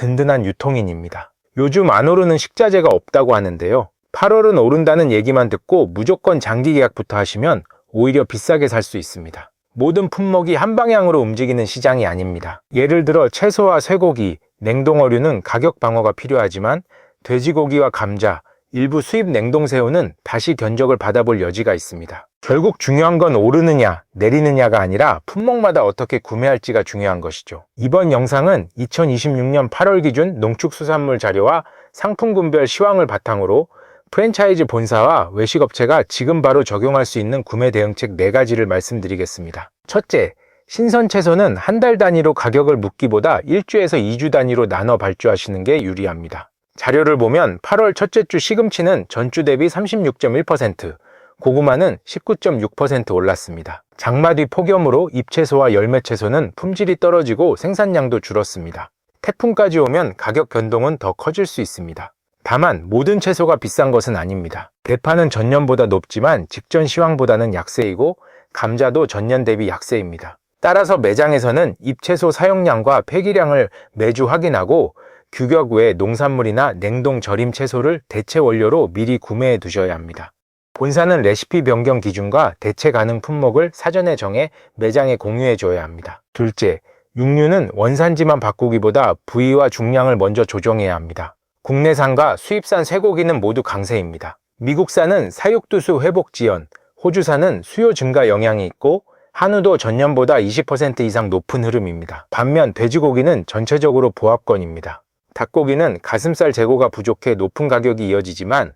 든든한 유통인입니다. 요즘 안 오르는 식자재가 없다고 하는데요. 8월은 오른다는 얘기만 듣고 무조건 장기 계약부터 하시면 오히려 비싸게 살 수 있습니다. 모든 품목이 한 방향으로 움직이는 시장이 아닙니다. 예를 들어 채소와 쇠고기, 냉동어류는 가격 방어가 필요하지만 돼지고기와 감자, 일부 수입 냉동새우는 다시 견적을 받아볼 여지가 있습니다. 결국 중요한 건 오르느냐, 내리느냐가 아니라 품목마다 어떻게 구매할지가 중요한 것이죠. 이번 영상은 2026년 8월 기준 농축수산물 자료와 상품군별 시황을 바탕으로 프랜차이즈 본사와 외식업체가 지금 바로 적용할 수 있는 구매 대응책 4가지를 말씀드리겠습니다. 첫째, 신선 채소는 한 달 단위로 가격을 묻기보다 1주에서 2주 단위로 나눠 발주하시는 게 유리합니다. 자료를 보면 8월 첫째 주 시금치는 전주 대비 36.1%, 고구마는 19.6% 올랐습니다. 장마 뒤 폭염으로 잎채소와 열매채소는 품질이 떨어지고 생산량도 줄었습니다. 태풍까지 오면 가격 변동은 더 커질 수 있습니다. 다만 모든 채소가 비싼 것은 아닙니다. 대파는 전년보다 높지만 직전 시황보다는 약세이고 감자도 전년 대비 약세입니다. 따라서 매장에서는 잎채소 사용량과 폐기량을 매주 확인하고 규격 외 농산물이나 냉동 절임 채소를 대체 원료로 미리 구매해 두셔야 합니다. 본사는 레시피 변경 기준과 대체 가능 품목을 사전에 정해 매장에 공유해 줘야 합니다. 둘째, 육류는 원산지만 바꾸기보다 부위와 중량을 먼저 조정해야 합니다. 국내산과 수입산 쇠고기는 모두 강세입니다. 미국산은 사육두수 회복 지연, 호주산은 수요 증가 영향이 있고 한우도 전년보다 20% 이상 높은 흐름입니다. 반면 돼지고기는 전체적으로 보합권입니다. 닭고기는 가슴살 재고가 부족해 높은 가격이 이어지지만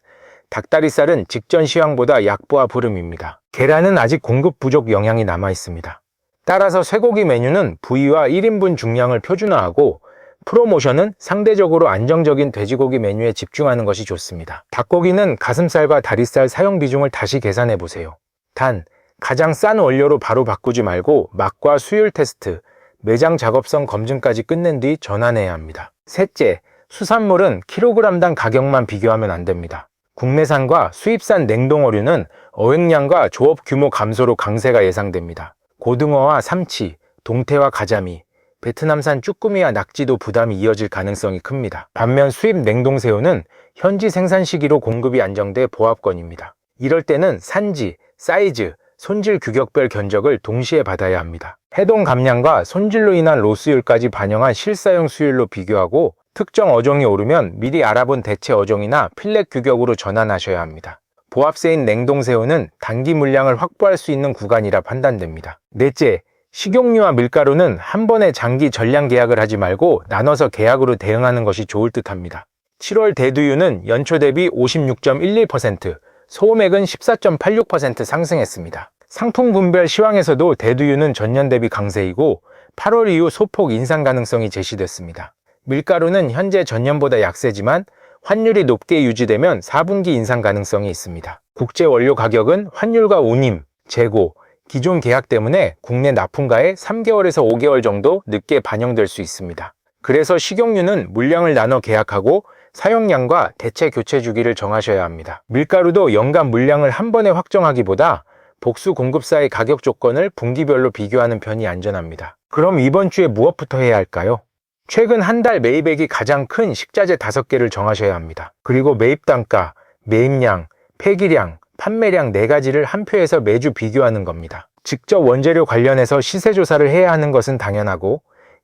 닭다리살은 직전 시황보다 약보합 흐름입니다. 계란은 아직 공급 부족 영향이 남아 있습니다. 따라서 쇠고기 메뉴는 부위와 1인분 중량을 표준화하고 프로모션은 상대적으로 안정적인 돼지고기 메뉴에 집중하는 것이 좋습니다. 닭고기는 가슴살과 다리살 사용 비중을 다시 계산해 보세요. 단, 가장 싼 원료로 바로 바꾸지 말고 맛과 수율 테스트, 매장 작업성 검증까지 끝낸 뒤 전환해야 합니다. 셋째, 수산물은 킬로그램당 가격만 비교하면 안 됩니다. 국내산과 수입산 냉동어류는 어획량과 조업 규모 감소로 강세가 예상됩니다. 고등어와 삼치, 동태와 가자미, 베트남산 쭈꾸미와 낙지도 부담이 이어질 가능성이 큽니다. 반면 수입 냉동새우는 현지 생산 시기로 공급이 안정돼 보합권입니다. 이럴 때는 산지, 사이즈, 손질 규격별 견적을 동시에 받아야 합니다. 해동 감량과 손질로 인한 로스율까지 반영한 실사용 수율로 비교하고 특정 어종이 오르면 미리 알아본 대체 어종이나 필렛 규격으로 전환하셔야 합니다. 보합세인 냉동새우는 단기 물량을 확보할 수 있는 구간이라 판단됩니다. 넷째, 식용유와 밀가루는 한 번에 장기 전량 계약을 하지 말고 나눠서 계약으로 대응하는 것이 좋을 듯 합니다. 7월 대두유는 연초 대비 56.11%, 소금액은 14.86% 상승했습니다. 상품 분별 시황에서도 대두유는 전년 대비 강세이고 8월 이후 소폭 인상 가능성이 제시됐습니다. 밀가루는 현재 전년보다 약세지만 환율이 높게 유지되면 4분기 인상 가능성이 있습니다. 국제 원료 가격은 환율과 운임, 재고, 기존 계약 때문에 국내 납품가에 3개월에서 5개월 정도 늦게 반영될 수 있습니다. 그래서 식용유는 물량을 나눠 계약하고 사용량과 대체 교체 주기를 정하셔야 합니다. 밀가루도 연간 물량을 한 번에 확정하기보다 복수 공급사의 가격 조건을 분기별로 비교하는 편이 안전합니다. 그럼 이번 주에 무엇부터 해야 할까요? 최근 한 달 매입액이 가장 큰 식자재 5개를 정하셔야 합니다. 그리고 매입 단가, 매입량, 폐기량, 판매량 4가지를 한 표에서 매주 비교하는 겁니다. 직접 원재료 관련해서 시세 조사를 해야 하는 것은 당연하고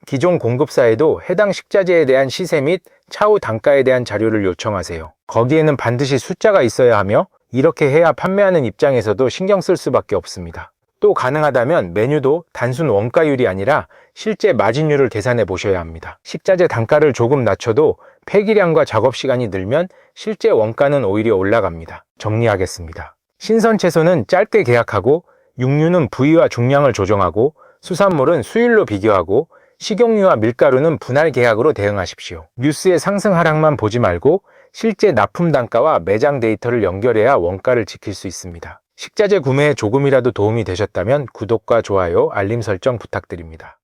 기존 공급사에도 해당 식자재에 대한 시세 및 차후 단가에 대한 자료를 요청하세요. 거기에는 반드시 숫자가 있어야 하며 이렇게 해야 판매하는 입장에서도 신경 쓸 수밖에 없습니다. 또 가능하다면 메뉴도 단순 원가율이 아니라 실제 마진율을 계산해 보셔야 합니다. 식자재 단가를 조금 낮춰도 폐기량과 작업 시간이 늘면 실제 원가는 오히려 올라갑니다. 정리하겠습니다. 신선 채소는 짧게 계약하고 육류는 부위와 중량을 조정하고 수산물은 수율로 비교하고 식용유와 밀가루는 분할 계약으로 대응하십시오. 뉴스의 상승 하락만 보지 말고 실제 납품 단가와 매장 데이터를 연결해야 원가를 지킬 수 있습니다. 식자재 구매에 조금이라도 도움이 되셨다면 구독과 좋아요, 알림 설정 부탁드립니다.